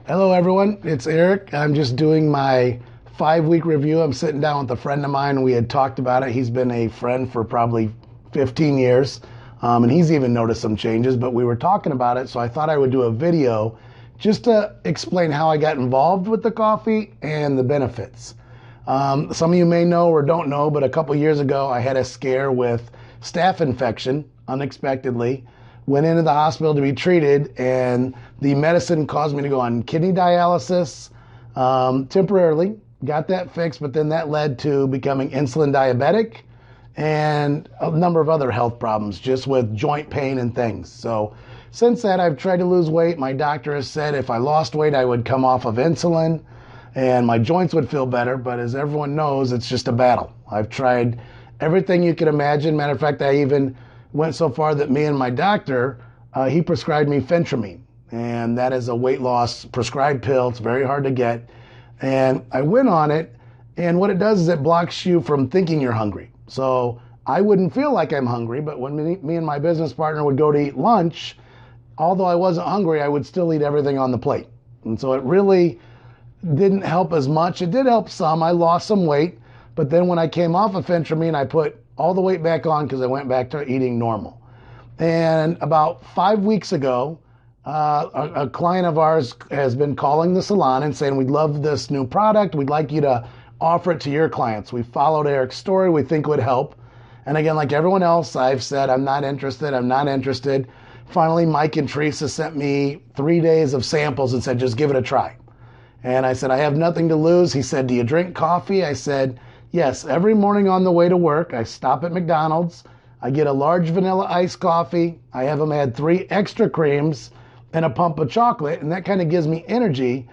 Hello, everyone. It's Eric. I'm just doing my 5-week review. I'm sitting down with a friend of mine. We had talked about it. He's been a friend for probably 15 years, and he's even noticed some changes, but we were talking about it, so I thought I would do a video just to explain how I got involved with the coffee and the benefits. Some of you may know or don't know, but a couple years ago, I had a scare with staph infection unexpectedly. Went into the hospital to be treated, and the medicine caused me to go on kidney dialysis temporarily. Got that fixed, but then that led to becoming insulin diabetic and a number of other health problems just with joint pain and things. So since that, I've tried to lose weight. My doctor has said if I lost weight, I would come off of insulin and my joints would feel better. But as everyone knows, it's just a battle. I've tried everything you can imagine. Matter of fact, I even went so far that me and my doctor, he prescribed me phentermine. And that is a weight loss prescribed pill. It's very hard to get. And I went on it. And what it does is it blocks you from thinking you're hungry. So I wouldn't feel like I'm hungry. But when me and my business partner would go to eat lunch, although I wasn't hungry, I would still eat everything on the plate. And so it really didn't help as much. It did help some. I lost some weight. But then when I came off of phentermine, I put all the weight back on because I went back to eating normal. And about 5 weeks ago, a client of ours has been calling the salon and saying, we'd love this new product. We'd like you to offer it to your clients. We followed Eric's story. We think it would help. And again, like everyone else, I've said, I'm not interested. I'm not interested. Finally, Mike and Teresa sent me 3 days of samples and said, just give it a try. And I said, I have nothing to lose. He said, do you drink coffee? I said, yes, every morning on the way to work, I stop at McDonald's. I get a large vanilla iced coffee. I have them add 3 extra creams and a pump of chocolate. And that kind of gives me energy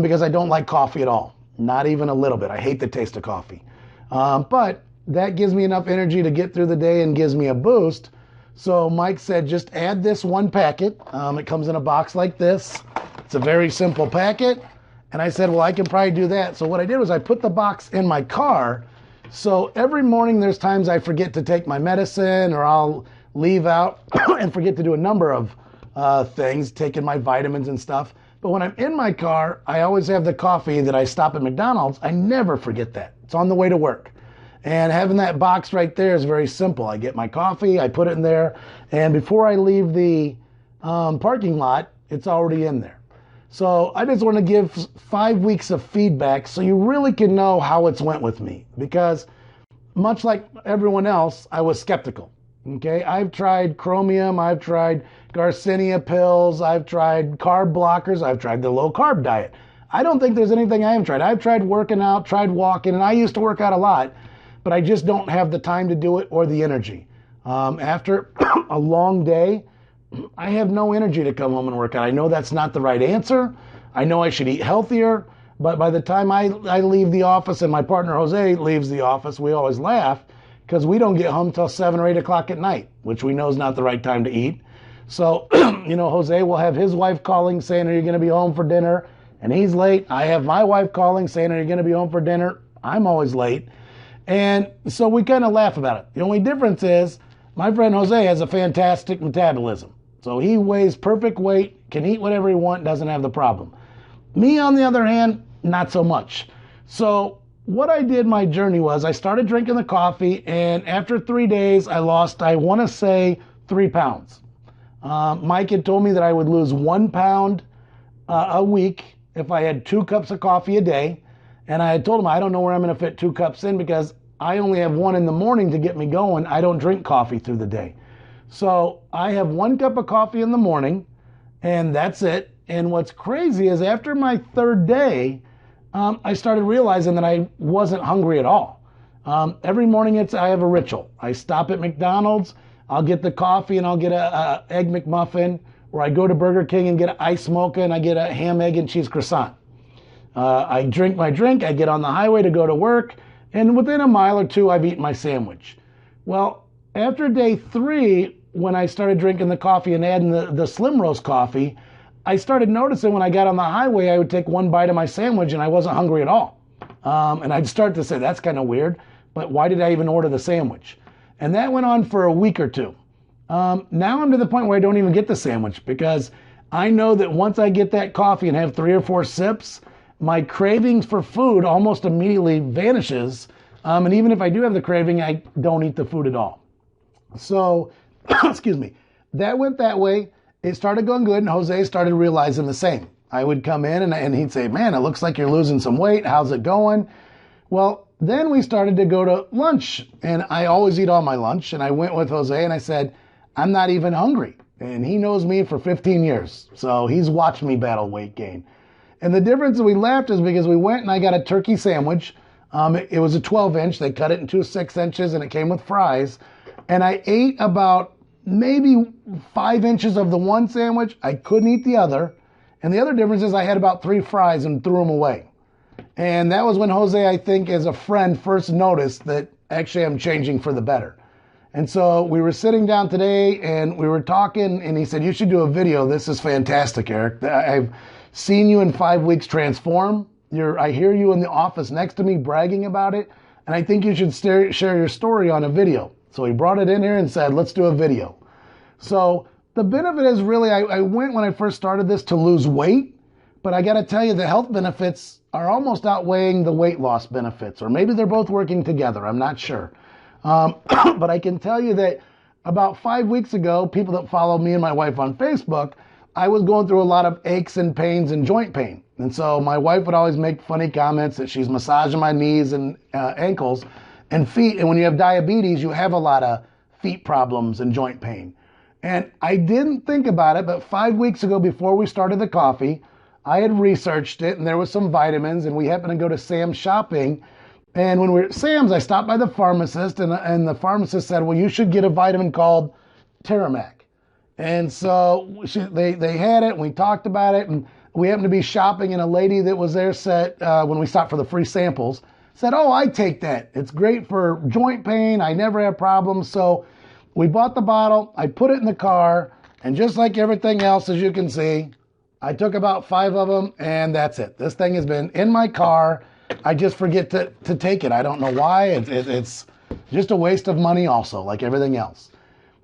because I don't like coffee at all. Not even a little bit. I hate the taste of coffee. But that gives me enough energy to get through the day and gives me a boost. So Mike said, just add this 1 packet. It comes in a box like this. It's a very simple packet. And I said, well, I can probably do that. So what I did was I put the box in my car. So every morning there's times I forget to take my medicine or I'll leave out and forget to do a number of things, taking my vitamins and stuff. But when I'm in my car, I always have the coffee that I stop at McDonald's. I never forget that. It's on the way to work. And having that box right there is very simple. I get my coffee, I put it in there, and before I leave the parking lot, it's already in there. So I just want to give 5 weeks of feedback so you really can know how it's went with me. Because much like everyone else, I was skeptical. Okay, I've tried chromium, I've tried Garcinia pills, I've tried carb blockers, I've tried the low carb diet. I don't think there's anything I haven't tried. I've tried working out, tried walking, and I used to work out a lot, but I just don't have the time to do it or the energy. After a long day, I have no energy to come home and work out. I know that's not the right answer. I know I should eat healthier, but by the time I leave the office and my partner Jose leaves the office, we always laugh because we don't get home till 7 or 8 o'clock at night, which we know is not the right time to eat. So, Jose will have his wife calling saying, are you going to be home for dinner? And he's late. I have my wife calling saying, are you going to be home for dinner? I'm always late. And so we kind of laugh about it. The only difference is my friend Jose has a fantastic metabolism. So he weighs perfect weight, can eat whatever he wants, doesn't have the problem. Me, on the other hand, not so much. So what I did, my journey was I started drinking the coffee, and after 3 days, I lost, I want to say, 3 pounds. Mike had told me that I would lose 1 pound a week if I had 2 cups of coffee a day. And I had told him I don't know where I'm going to fit 2 cups in because I only have 1 in the morning to get me going. I don't drink coffee through the day. So I have 1 cup of coffee in the morning, and that's it. And what's crazy is after my 3rd day, I started realizing that I wasn't hungry at all. Every morning I have a ritual. I stop at McDonald's, I'll get the coffee and I'll get a egg McMuffin, or I go to Burger King and get an iced mocha and I get a ham, egg, and cheese croissant. I drink my drink, I get on the highway to go to work, and within a mile or 2, I've eaten my sandwich. Well, after day 3, when I started drinking the coffee and adding the slim roast coffee, I started noticing when I got on the highway, I would take 1 bite of my sandwich and I wasn't hungry at all. And I'd start to say, that's kind of weird, but why did I even order the sandwich? And that went on for a week or 2. Now I'm to the point where I don't even get the sandwich because I know that once I get that coffee and have 3 or 4 sips, my cravings for food almost immediately vanishes. And even if I do have the craving, I don't eat the food at all. So, excuse me, that went that way. It started going good, and Jose started realizing the same. I would come in and he'd say, man, it looks like you're losing some weight. How's it going? Well, then we started to go to lunch, and I always eat all my lunch. And I went with Jose and I said, I'm not even hungry. And he knows me for 15 years. So he's watched me battle weight gain. And the difference that we laughed is because we went and I got a turkey sandwich. It was a 12-inch. They cut it into 6 inches and it came with fries. And I ate about maybe 5 inches of the one sandwich. I couldn't eat the other. And the other difference is I had about 3 fries and threw them away. And that was when Jose, I think, as a friend, first noticed that actually I'm changing for the better. And so we were sitting down today and we were talking, and he said, you should do a video. This is fantastic, Eric. I've seen you in 5 weeks transform. I hear you in the office next to me bragging about it. And I think you should share your story on a video. So he brought it in here and said, let's do a video. So the benefit is really, I went when I first started this to lose weight, but I got to tell you, the health benefits are almost outweighing the weight loss benefits, or maybe they're both working together. I'm not sure. But I can tell you that about 5 weeks ago, people that follow me and my wife on Facebook, I was going through a lot of aches and pains and joint pain. And so my wife would always make funny comments that she's massaging my knees and ankles and feet. And when you have diabetes, you have a lot of feet problems and joint pain. And I didn't think about it, but 5 weeks ago, before we started the coffee, I had researched it, and there was some vitamins, and we happened to go to Sam's shopping. And when we were at Sam's, I stopped by the pharmacist, and the pharmacist said, well, you should get a vitamin called Teramac. And so they had it, and we talked about it, and we happened to be shopping, and a lady that was there said, when we stopped for the free samples, said, oh, I take that. It's great for joint pain. I never have problems. So we bought the bottle, I put it in the car, and just like everything else, as you can see, I took about 5 of them, and that's it. This thing has been in my car. I just forget to take it. I don't know why. It's just a waste of money also, like everything else.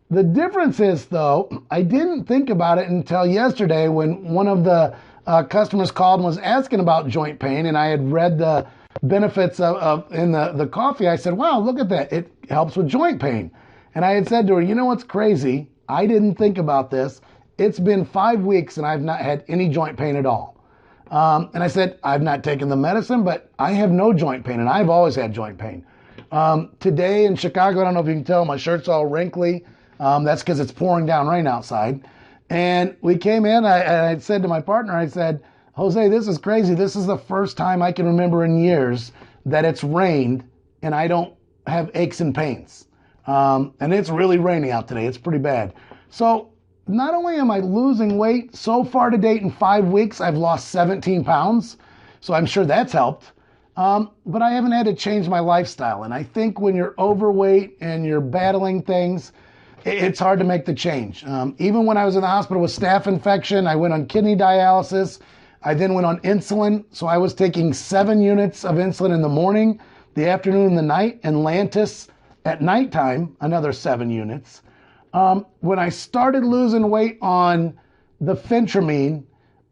The difference is, though, I didn't think about it until yesterday when one of the customers called and was asking about joint pain, and I had read the benefits in the coffee. I said, wow, look at that. It helps with joint pain. And I had said to her, you know what's crazy? I didn't think about this. It's been 5 weeks and I've not had any joint pain at all. And I said, I've not taken the medicine, but I have no joint pain, and I've always had joint pain. Today in Chicago, I don't know if you can tell, my shirt's all wrinkly. That's because it's pouring down rain outside. And we came in, I said to my partner, I said, Jose, this is crazy. This is the first time I can remember in years that it's rained and I don't have aches and pains. And it's really raining out today. It's pretty bad. So not only am I losing weight, so far to date in 5 weeks, I've lost 17 pounds. So I'm sure that's helped. But I haven't had to change my lifestyle. And I think when you're overweight and you're battling things, it's hard to make the change. Even when I was in the hospital with staph infection, I went on kidney dialysis. I then went on insulin. So I was taking 7 units of insulin in the morning, the afternoon, and the night, and Lantus at nighttime, another 7 units. When I started losing weight on the phentermine,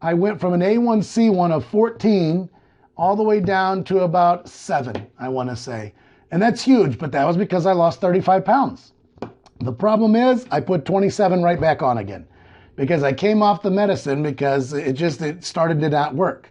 I went from an A1C1 of 14 all the way down to about 7, I want to say. And that's huge, but that was because I lost 35 pounds. The problem is I put 27 right back on again because I came off the medicine because it started to not work.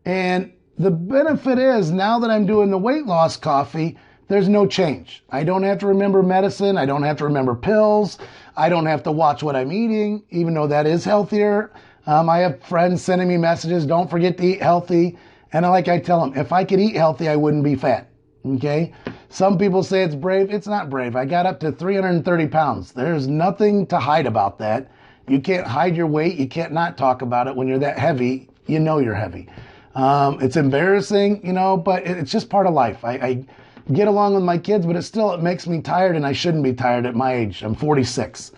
And the benefit is now that I'm doing the weight loss coffee, there's no change. I don't have to remember medicine. I don't have to remember pills. I don't have to watch what I'm eating, even though that is healthier. I have friends sending me messages, don't forget to eat healthy. And like I tell them, if I could eat healthy, I wouldn't be fat. Okay? Some people say it's brave. It's not brave. I got up to 330 pounds. There's nothing to hide about that. You can't hide your weight. You can't not talk about it. When you're that heavy, you know you're heavy. It's embarrassing, but it's just part of life. I get along with my kids, but it makes me tired, and I shouldn't be tired at my age. I'm 46.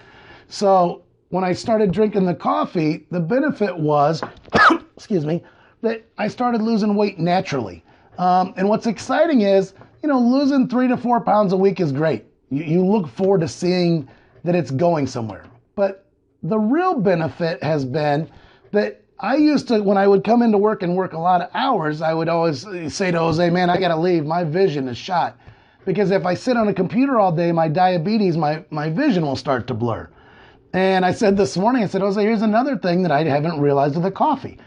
So when I started drinking the coffee, the benefit was, excuse me, that I started losing weight naturally. And what's exciting is, losing 3 to 4 pounds a week is great. You look forward to seeing that it's going somewhere. But the real benefit has been that I used to, when I would come into work and work a lot of hours, I would always say to Jose, man, I got to leave. My vision is shot. Because if I sit on a computer all day, my diabetes, my vision will start to blur. And I said this morning, I said, Jose, here's another thing that I haven't realized with the coffee.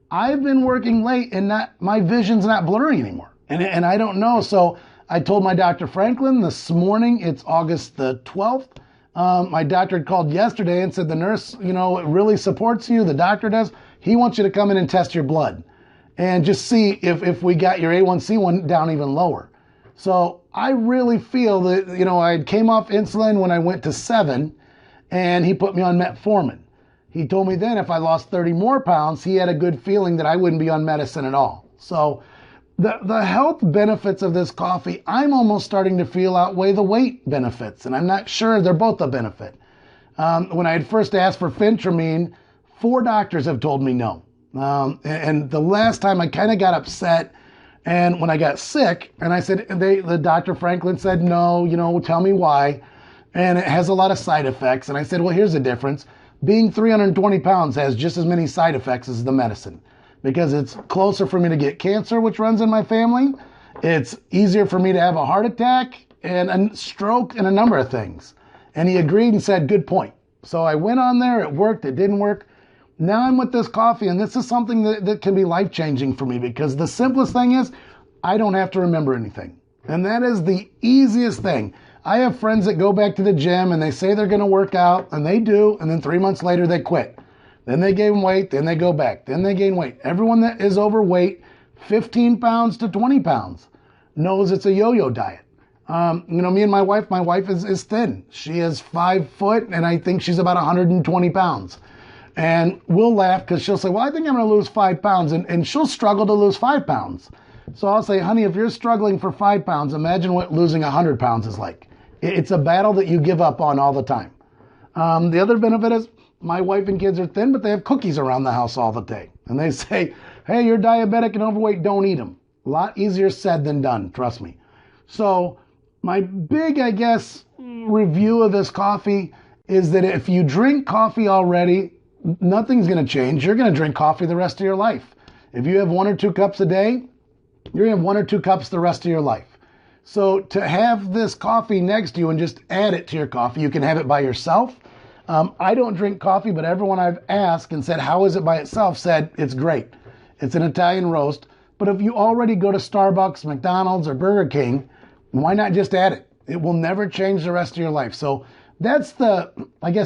I've been working late and my vision's not blurry anymore. And I don't know. So I told my Dr. Franklin this morning, it's August the 12th. My doctor had called yesterday and said the nurse, it really supports you. The doctor does. He wants you to come in and test your blood and just see if we got your A1C one down even lower. So I really feel that, I came off insulin when I went to 7 and he put me on metformin. He told me then if I lost 30 more pounds, he had a good feeling that I wouldn't be on medicine at all. So the health benefits of this coffee, I'm almost starting to feel outweigh the weight benefits. And I'm not sure they're both a benefit. When I had first asked for phentermine, 4 doctors have told me no. And the last time I kind of got upset, and when I got sick, and I said, the Dr. Franklin said, no, tell me why. And it has a lot of side effects. And I said, well, here's the difference. Being 320 pounds has just as many side effects as the medicine because it's closer for me to get cancer, which runs in my family. It's easier for me to have a heart attack and a stroke and a number of things. And he agreed and said, good point. So I went on there. It worked. It didn't work. Now I'm with this coffee, and this is something that can be life-changing for me because the simplest thing is I don't have to remember anything. And that is the easiest thing. I have friends that go back to the gym, and they say they're going to work out, and they do, and then 3 months later they quit. Then they gain weight, then they go back, then they gain weight. Everyone that is overweight, 15 pounds to 20 pounds, knows it's a yo-yo diet. Me and my wife is thin. She is 5 foot, and I think she's about 120 pounds. And we'll laugh because she'll say, well, I think I'm going to lose 5 pounds. And she'll struggle to lose 5 pounds. So I'll say, honey, if you're struggling for 5 pounds, imagine what losing 100 pounds is like. It's a battle that you give up on all the time. The other benefit is my wife and kids are thin, but they have cookies around the house all the day. And they say, hey, you're diabetic and overweight, don't eat them. A lot easier said than done, trust me. So my big, review of this coffee is that if you drink coffee already, nothing's going to change. You're going to drink coffee the rest of your life. If you have 1 or 2 cups a day, you're going to have 1 or 2 cups the rest of your life. So to have this coffee next to you and just add it to your coffee, you can have it by yourself. I don't drink coffee, but everyone I've asked and said, how is it by itself, said it's great. It's an Italian roast. But if you already go to Starbucks, McDonald's, or Burger King, why not just add it? It will never change the rest of your life. So that's the,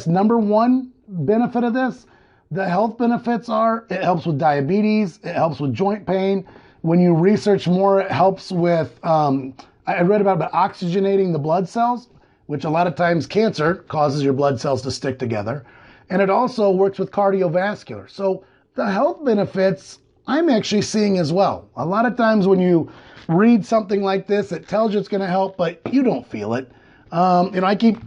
number one benefit of this. The health benefits are it helps with diabetes. It helps with joint pain. When you research more, it helps with, I read about oxygenating the blood cells, which a lot of times cancer causes your blood cells to stick together. And it also works with cardiovascular. So the health benefits I'm actually seeing as well. A lot of times when you read something like this, it tells you it's going to help, but you don't feel it. I keep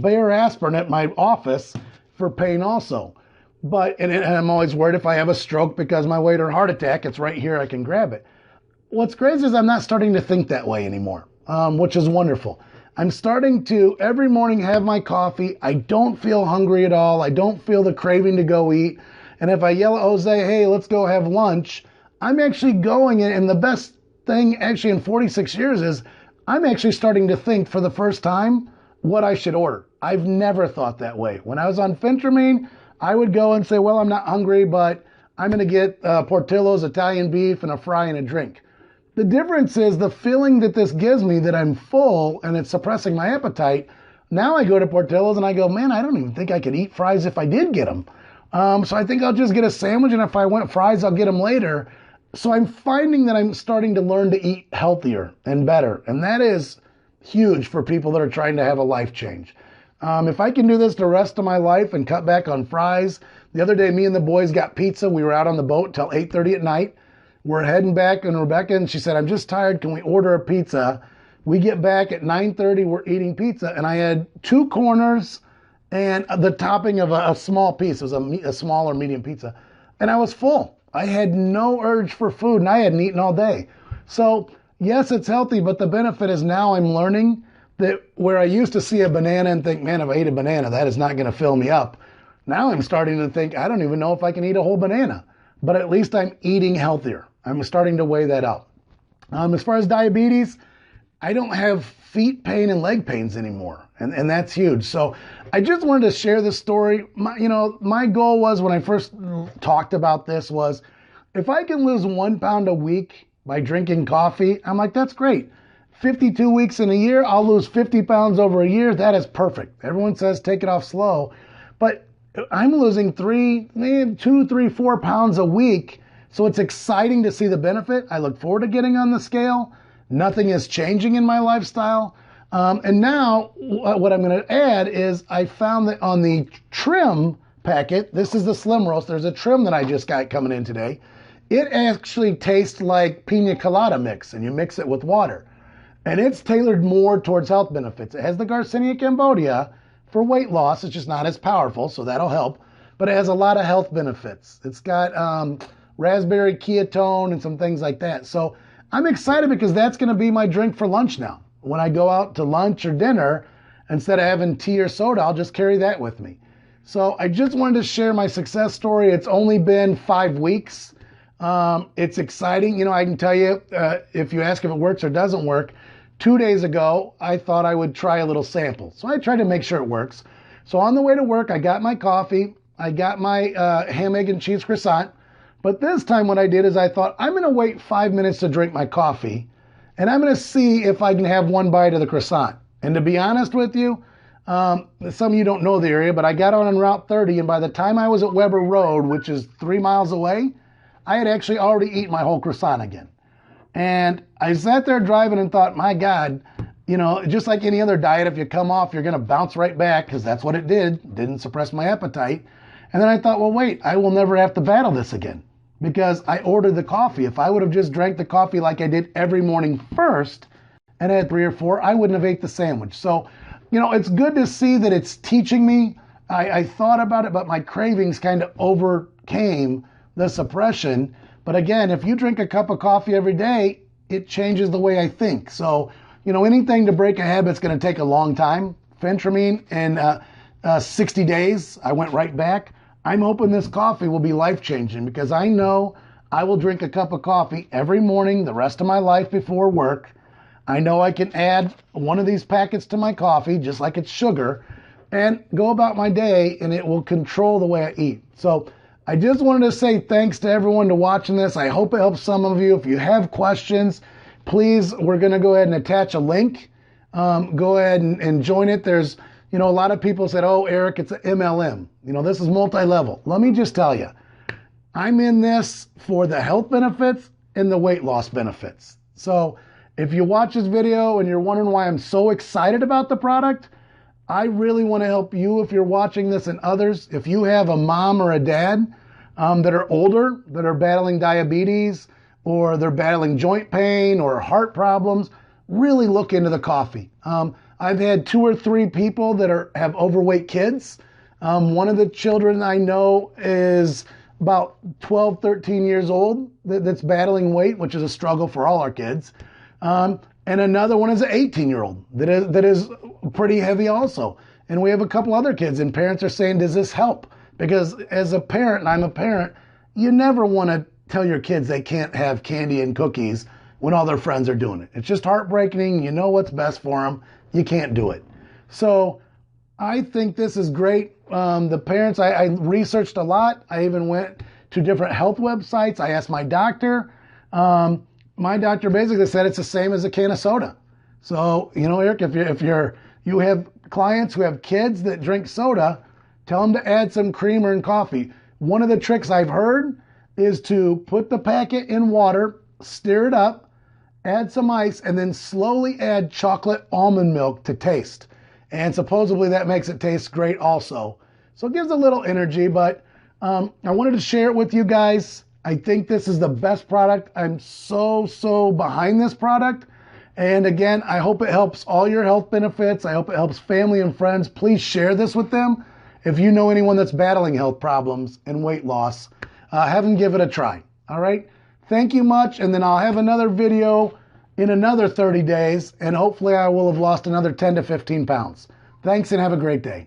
Bayer aspirin at my office for pain also. And I'm always worried if I have a stroke because my weight or heart attack, it's right here, I can grab it. What's crazy is I'm not starting to think that way anymore, which is wonderful. I'm starting to every morning have my coffee. I don't feel hungry at all. I don't feel the craving to go eat. And if I yell at Jose, hey, let's go have lunch, I'm actually going. And the best thing actually in 46 years is I'm actually starting to think for the first time what I should order. I've never thought that way. When I was on phentermine, I would go and say, well, I'm not hungry, but I'm going to get Portillo's Italian beef and a fry and a drink. The difference is the feeling that this gives me that I'm full and it's suppressing my appetite. Now I go to Portillo's and I go, man, I don't even think I could eat fries if I did get them. So I think I'll just get a sandwich, and if I want fries, I'll get them later. So I'm finding that I'm starting to learn to eat healthier and better. And that is huge for people that are trying to have a life change. If I can do this the rest of my life and cut back on fries. The other day, me and the boys got pizza. We were out on the boat till 8:30 at night. We're heading back, and Rebecca, and she said, I'm just tired. Can we order a pizza? We get back at 9:30. We're eating pizza, and I had 2 corners and the topping of a small piece. It was a small or medium pizza. And I was full. I had no urge for food, and I hadn't eaten all day. So, yes, it's healthy, but the benefit is now I'm learning that where I used to see a banana and think, man, if I ate a banana, that is not going to fill me up. Now I'm starting to think, I don't even know if I can eat a whole banana, but at least I'm eating healthier. I'm starting to weigh that out. As far as diabetes, I don't have feet pain and leg pains anymore, and that's huge. So I just wanted to share this story. My goal was, when I first talked about this, was if I can lose 1 pound a week by drinking coffee, I'm like, that's great. 52 weeks in a year, I'll lose 50 pounds over a year. That is perfect. Everyone says take it off slow, but I'm losing 2, 3, 4 pounds a week. So it's exciting to see the benefit. I look forward to getting on the scale. Nothing is changing in my lifestyle. And now what I'm going to add is I found that on the trim packet, this is the slim roast, there's a trim that I just got coming in today. It actually tastes like pina colada mix, and you mix it with water. And it's tailored more towards health benefits. It has the Garcinia cambodia for weight loss. It's just not as powerful, so that'll help. But it has a lot of health benefits. It's got raspberry ketone and some things like that. So I'm excited because that's going to be my drink for lunch now. When I go out to lunch or dinner, instead of having tea or soda, I'll just carry that with me. So I just wanted to share my success story. It's only been 5 weeks. It's exciting. I can tell you, if you ask if it works or doesn't work, 2 days ago, I thought I would try a little sample. So I tried to make sure it works. So on the way to work, I got my coffee. I got my ham, egg, and cheese croissant. But this time what I did is I thought, I'm going to wait 5 minutes to drink my coffee, and I'm going to see if I can have one bite of the croissant. And to be honest with you, some of you don't know the area, but I got on Route 30, and by the time I was at Weber Road, which is 3 miles away, I had actually already eaten my whole croissant again. And I sat there driving and thought, my God, just like any other diet, if you come off, you're going to bounce right back, because that's what it did. It didn't suppress my appetite. And then I thought, well, wait, I will never have to battle this again, because I ordered the coffee. If I would have just drank the coffee like I did every morning first and had 3 or 4, I wouldn't have ate the sandwich. So, it's good to see that it's teaching me. I thought about it, but my cravings kind of overcame the suppression. But again, if you drink a cup of coffee every day, it changes the way I think. So, anything to break a habit is going to take a long time. Phentermine in 60 days, I went right back. I'm hoping this coffee will be life-changing, because I know I will drink a cup of coffee every morning the rest of my life before work. I know I can add one of these packets to my coffee, just like it's sugar, and go about my day, and it will control the way I eat. So I just wanted to say thanks to everyone to watching this. I hope it helps some of you. If you have questions, please, we're going to go ahead and attach a link. Go ahead and join it. There's a lot of people said, oh, Eric, it's an MLM. This is multi-level. Let me just tell you, I'm in this for the health benefits and the weight loss benefits. So if you watch this video and you're wondering why I'm so excited about the product, I really want to help you if you're watching this and others. If you have a mom or a dad that are older, that are battling diabetes, or they're battling joint pain or heart problems, really look into the coffee. I've had 2 or 3 people that have overweight kids. One of the children I know is about 12, 13 years old that's battling weight, which is a struggle for all our kids. And another one is an 18-year-old that is pretty heavy also. And we have a couple other kids, and parents are saying, does this help? Because as a parent, and I'm a parent, you never want to tell your kids they can't have candy and cookies when all their friends are doing it. It's just heartbreaking. You know what's best for them. You can't do it. So I think this is great. The parents, I researched a lot. I even went to different health websites. I asked my doctor. My doctor basically said it's the same as a can of soda. So, Eric, if you have clients who have kids that drink soda, tell them to add some creamer in coffee. One of the tricks I've heard is to put the packet in water, stir it up, add some ice, and then slowly add chocolate almond milk to taste. And supposedly that makes it taste great also. So it gives a little energy, but I wanted to share it with you guys. I think this is the best product. I'm so behind this product. And again, I hope it helps all your health benefits. I hope it helps family and friends. Please share this with them. If you know anyone that's battling health problems and weight loss, have them give it a try. All right? Thank you much. And then I'll have another video in another 30 days, and hopefully I will have lost another 10 to 15 pounds. Thanks, and have a great day.